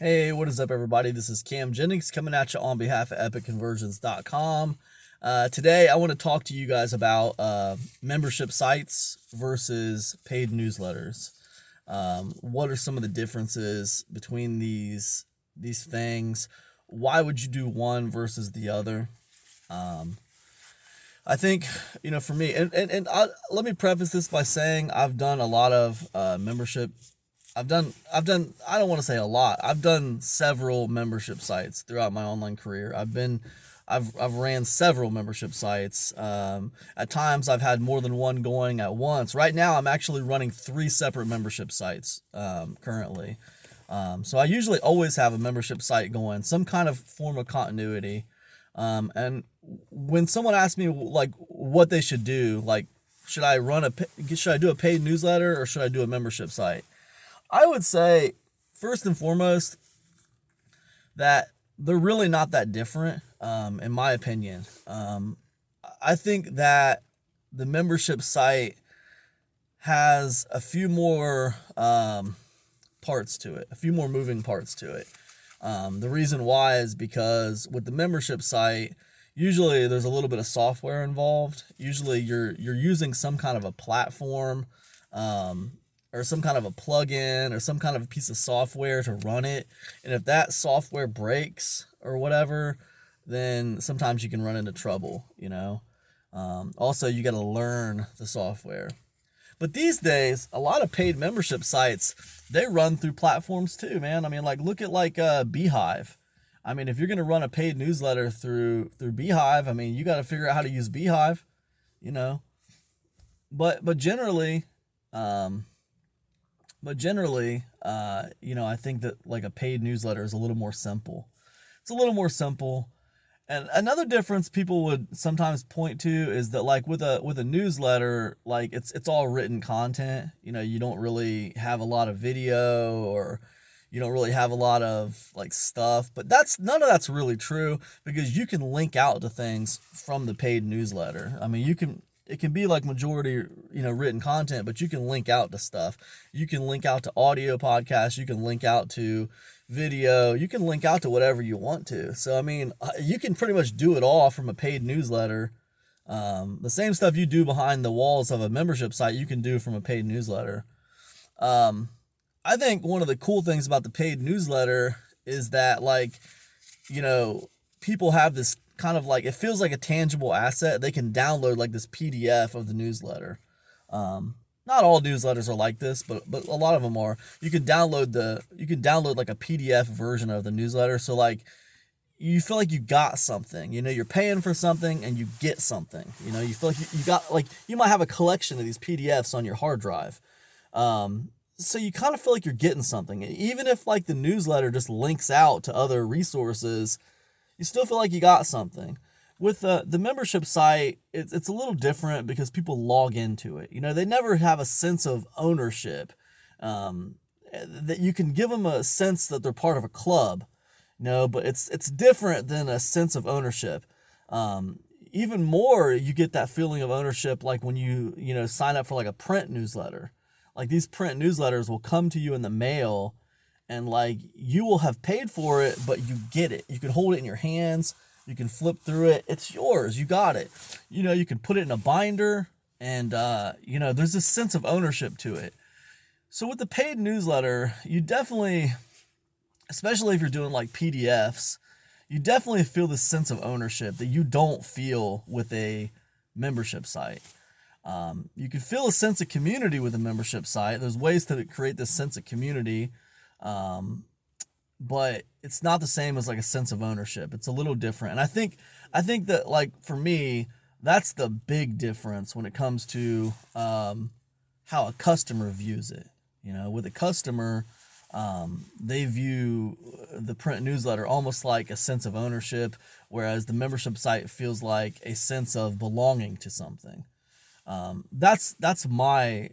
Hey, what is up, everybody? This is Cam Jennings coming at you on behalf of EpicConversions.com. Today, I want to talk to you guys about membership sites versus paid newsletters. What are some of the differences between these things? Why would you do one versus the other? I think, for me, let me preface this by saying I've done a lot of membership. I don't want to say a lot. I've done several membership sites throughout my online career. I've ran several membership sites. At times I've had more than one going at once. Right now I'm actually running three separate membership sites currently. So I usually always have a membership site going, some kind of form of continuity. And when someone asks me like what they should do, like should I do a paid newsletter or should I do a membership site? I would say, first and foremost, that they're really not that different, in my opinion. I think that the membership site has a few more parts to it, a few more moving parts to it. The reason why is because with the membership site, usually there's a little bit of software involved. Usually you're using some kind of a platform, or some kind of a plugin or some kind of a piece of software to run it. And if that software breaks or whatever, then sometimes you can run into trouble. Also, you got to learn the software. But these days, a lot of paid membership sites, they run through platforms too, man. I mean, like look at Beehive. I mean, if you're going to run a paid newsletter through Beehive, I mean, you got to figure out how to use Beehive, you know. But generally, I think that like a paid newsletter is a little more simple. It's a little more simple. And another difference people would sometimes point to is that like with a newsletter, like it's all written content. You don't really have a lot of video, or you don't really have a lot of like stuff. But none of that's really true, because you can link out to things from the paid newsletter. I mean, it can be like majority, written content, but you can link out to stuff. You can link out to audio podcasts. You can link out to video. You can link out to whatever you want to. So, I mean, you can pretty much do it all from a paid newsletter. The same stuff you do behind the walls of a membership site, you can do from a paid newsletter. I think one of the cool things about the paid newsletter is that, like, people have this kind of like, it feels like a tangible asset. They can download like this PDF of the newsletter. Not all newsletters are like this, but a lot of them are. You can download like a PDF version of the newsletter. So like you feel like you got something. You're paying for something and you get something. You feel like you got, like, you might have a collection of these PDFs on your hard drive. So you kind of feel like you're getting something. Even if like the newsletter just links out to other resources, you still feel like you got something. With the membership site, it's a little different because people log into it. They never have a sense of ownership. That you can give them a sense that they're part of a club, but it's different than a sense of ownership. Even more, you get that feeling of ownership like when you sign up for like a print newsletter. Like these print newsletters will come to you in the mail, and like you will have paid for it, but you get it. You can hold it in your hands. You can flip through it. It's yours. You got it. You can put it in a binder, and there's this sense of ownership to it. So with the paid newsletter, you definitely, especially if you're doing like PDFs, you definitely feel this sense of ownership that you don't feel with a membership site. You can feel a sense of community with a membership site. There's ways to create this sense of community. But it's not the same as like a sense of ownership. It's a little different. And I think that, like, for me, that's the big difference when it comes to how a customer views it. With a customer, they view the print newsletter almost like a sense of ownership, whereas the membership site feels like a sense of belonging to something. That's my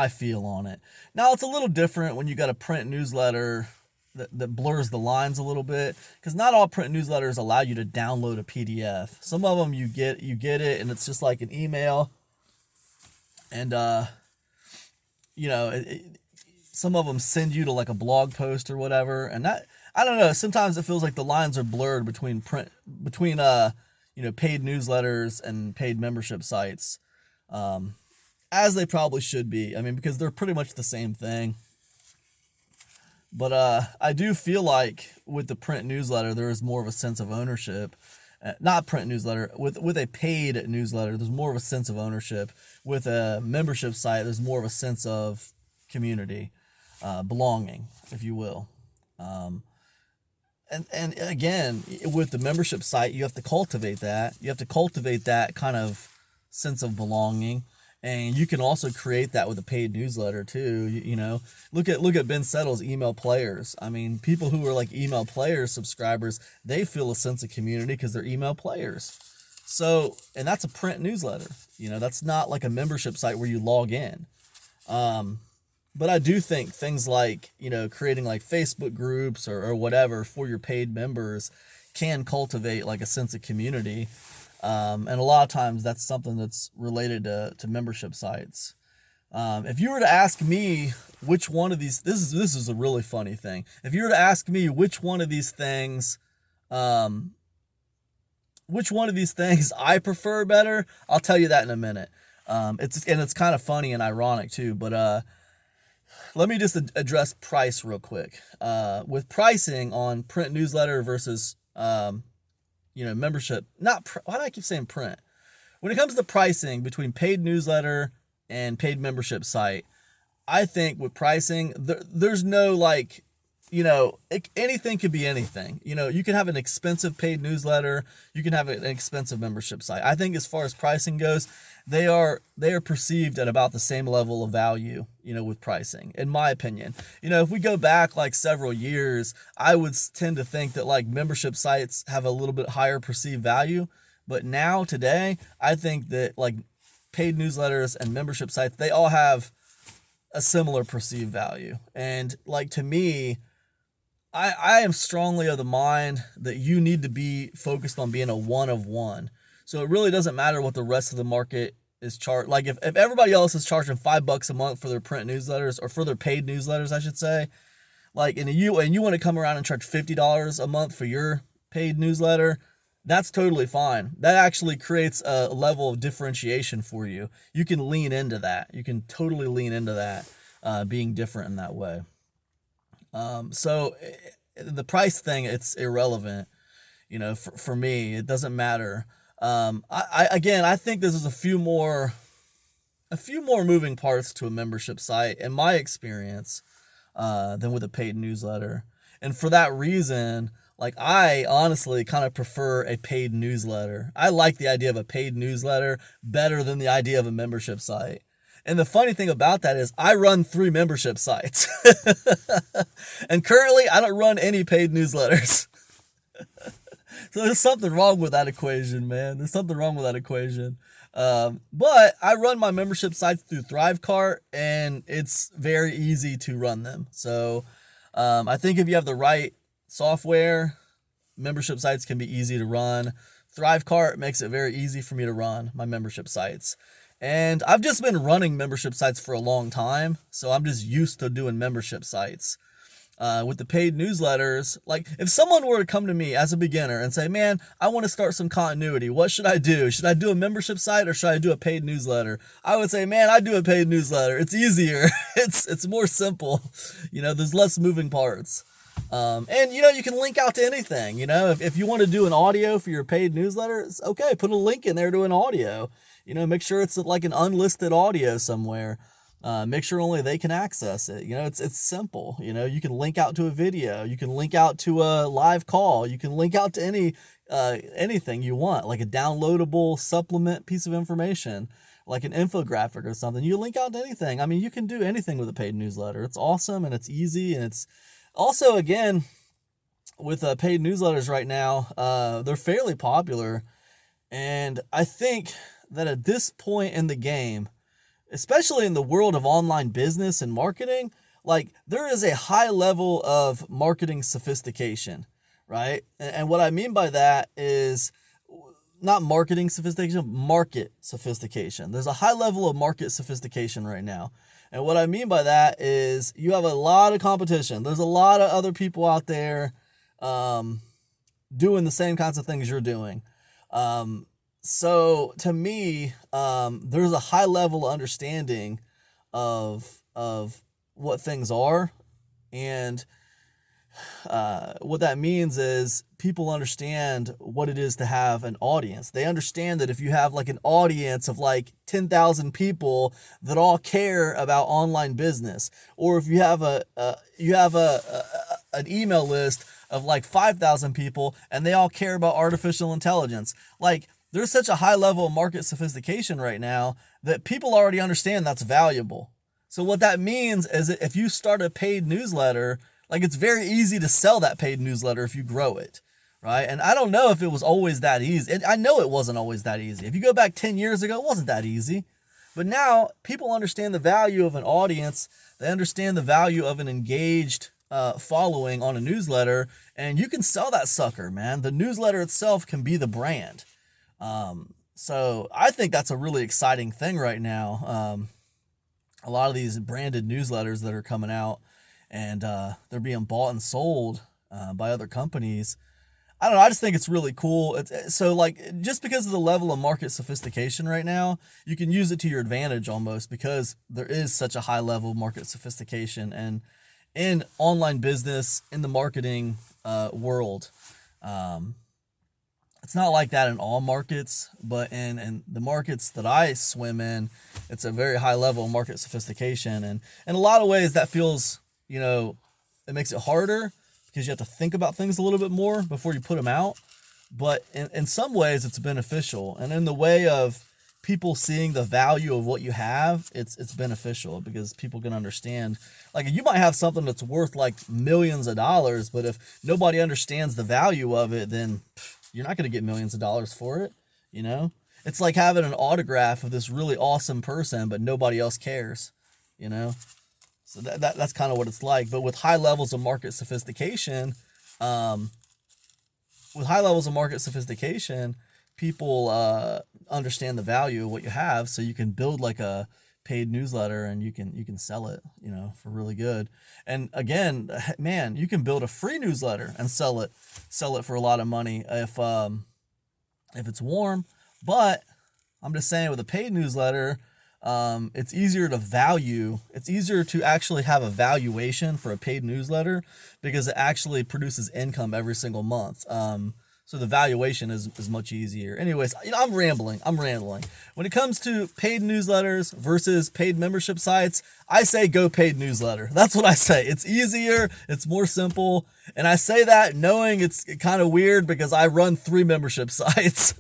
feel on it. Now, it's a little different when you got a print newsletter that blurs the lines a little bit, because not all print newsletters allow you to download a PDF. Some of them you get it and it's just like an email, and some of them send you to like a blog post or whatever, and that, I don't know, sometimes it feels like the lines are blurred between paid newsletters and paid membership sites, as they probably should be. I mean, because they're pretty much the same thing. But I do feel like with the print newsletter, there is more of a sense of ownership. Not print newsletter, with a paid newsletter, there's more of a sense of ownership. With a membership site, there's more of a sense of community, belonging, if you will. And again, with the membership site, you have to cultivate that. You have to cultivate that kind of sense of belonging. And you can also create that with a paid newsletter too. Look at Ben Settle's email players. I mean, people who are like email players subscribers, they feel a sense of community because they're email players. So, and that's a print newsletter. That's not like a membership site where you log in. But I do think things like, creating like Facebook groups or whatever for your paid members can cultivate like a sense of community. And a lot of times that's something that's related to membership sites. If you were to ask me which one of these, this is a really funny thing. If you were to ask me which one of these things I prefer better, I'll tell you that in a minute. It's kind of funny and ironic too, but let me just address price real quick. With pricing on print newsletter versus membership, why do I keep saying print? When it comes to pricing between paid newsletter and paid membership site, I think with pricing, there's no anything could be anything. You can have an expensive paid newsletter, you can have an expensive membership site. I think as far as pricing goes, they are perceived at about the same level of value, with pricing, in my opinion. If we go back like several years, I would tend to think that like membership sites have a little bit higher perceived value. But now today, I think that like paid newsletters and membership sites, they all have a similar perceived value. And like, to me, I am strongly of the mind that you need to be focused on being a one of one. So it really doesn't matter what the rest of the market is charged. Like if everybody else is charging $5 a month for their print newsletters, or for their paid newsletters, I should say, like, and you want to come around and charge $50 a month for your paid newsletter, that's totally fine. That actually creates a level of differentiation for you. You can lean into that. You can totally lean into that, being different in that way. So the price thing, it's irrelevant. For me, it doesn't matter. I think this is a few more moving parts to a membership site, in my experience, than with a paid newsletter. And for that reason, like, I honestly kind of prefer a paid newsletter. I like the idea of a paid newsletter better than the idea of a membership site. And the funny thing about that is I run 3 membership sites. And currently I don't run any paid newsletters. So there's something wrong with that equation, man. There's something wrong with that equation. But I run my membership sites through Thrivecart, and it's very easy to run them. So I think if you have the right software, membership sites can be easy to run. Thrivecart makes it very easy for me to run my membership sites. And I've just been running membership sites for a long time, so I'm just used to doing membership sites. With the paid newsletters, like, if someone were to come to me as a beginner and say, man, I want to start some continuity, what should I do? Should I do a membership site or should I do a paid newsletter? I would say, man, I do a paid newsletter. It's easier. It's more simple. There's less moving parts. And you can link out to anything. If you want to do an audio for your paid newsletter, it's okay. Put a link in there to an audio. Make sure it's like an unlisted audio somewhere. Make sure only they can access it. It's simple. You can link out to a video. You can link out to a live call. You can link out to anything you want, like a downloadable supplement piece of information, like an infographic or something. You link out to anything. I mean, you can do anything with a paid newsletter. It's awesome, and it's easy, and it's also, again, with paid newsletters right now, they're fairly popular. And I think that at this point in the game, especially in the world of online business and marketing, like, there is a high level of marketing sophistication, right? And what I mean by that is not marketing sophistication, market sophistication. There's a high level of market sophistication right now. And what I mean by that is you have a lot of competition. There's a lot of other people out there doing the same kinds of things you're doing. So to me, there's a high level of understanding of what things are. And what that means is people understand what it is to have an audience. They understand that if you have like an audience of like 10,000 people that all care about online business, or if you have an email list of like 5,000 people and they all care about artificial intelligence, like there's such a high level of market sophistication right now that people already understand that's valuable. So what that means is that if you start a paid newsletter, like it's very easy to sell that paid newsletter if you grow it, right? And I don't know if it was always that easy. I know it wasn't always that easy. If you go back 10 years ago, it wasn't that easy. But now people understand the value of an audience. They understand the value of an engaged following on a newsletter, and you can sell that sucker, man. The newsletter itself can be the brand. So I think that's a really exciting thing right now. A lot of these branded newsletters that are coming out, and they're being bought and sold by other companies. I don't know. I just think it's really cool. So like, just because of the level of market sophistication right now, you can use it to your advantage almost, because there is such a high level of market sophistication and in online business, in the marketing world. It's not like that in all markets, but in the markets that I swim in, it's a very high level of market sophistication. And in a lot of ways that feels, it makes it harder because you have to think about things a little bit more before you put them out. But in some ways it's beneficial. And in the way of people seeing the value of what you have, it's beneficial because people can understand. Like you might have something that's worth like millions of dollars, but if nobody understands the value of it, then you're not going to get millions of dollars for it. It's like having an autograph of this really awesome person, but nobody else cares, So that's kind of what it's like. But with high levels of market sophistication, people understand the value of what you have, so you can build like a paid newsletter and you can sell it, for really good. And again, man, you can build a free newsletter and sell it for a lot of money if it's warm. But I'm just saying, with a paid newsletter, it's easier to actually have a valuation for a paid newsletter because it actually produces income every single month. So the valuation is much easier. Anyways, I'm rambling. When it comes to paid newsletters versus paid membership sites, I say go paid newsletter. That's what I say. It's easier. It's more simple. And I say that knowing it's kind of weird because I run 3 membership sites.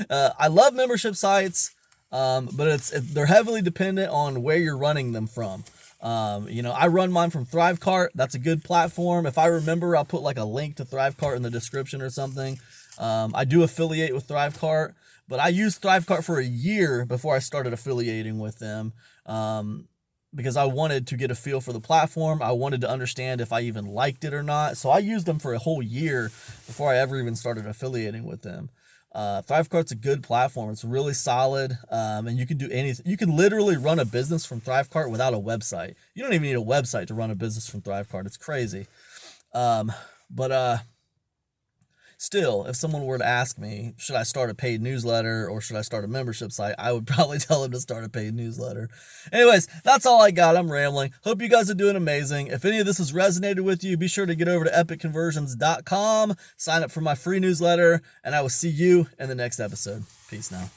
I love membership sites, but they're heavily dependent on where you're running them from. I run mine from Thrivecart. That's a good platform. If I remember, I'll put like a link to Thrivecart in the description or something. I do affiliate with Thrivecart, but I used Thrivecart for a year before I started affiliating with them, because I wanted to get a feel for the platform. I wanted to understand if I even liked it or not. So I used them for a whole year before I ever even started affiliating with them. Thrivecart's a good platform. It's really solid, and you can do anything. You can literally run a business from Thrivecart without a website. You don't even need a website to run a business from Thrivecart. It's crazy. But still, if someone were to ask me, should I start a paid newsletter or should I start a membership site, I would probably tell them to start a paid newsletter. Anyways, that's all I got. I'm rambling. Hope you guys are doing amazing. If any of this has resonated with you, be sure to get over to epicconversions.com, sign up for my free newsletter, and I will see you in the next episode. Peace now.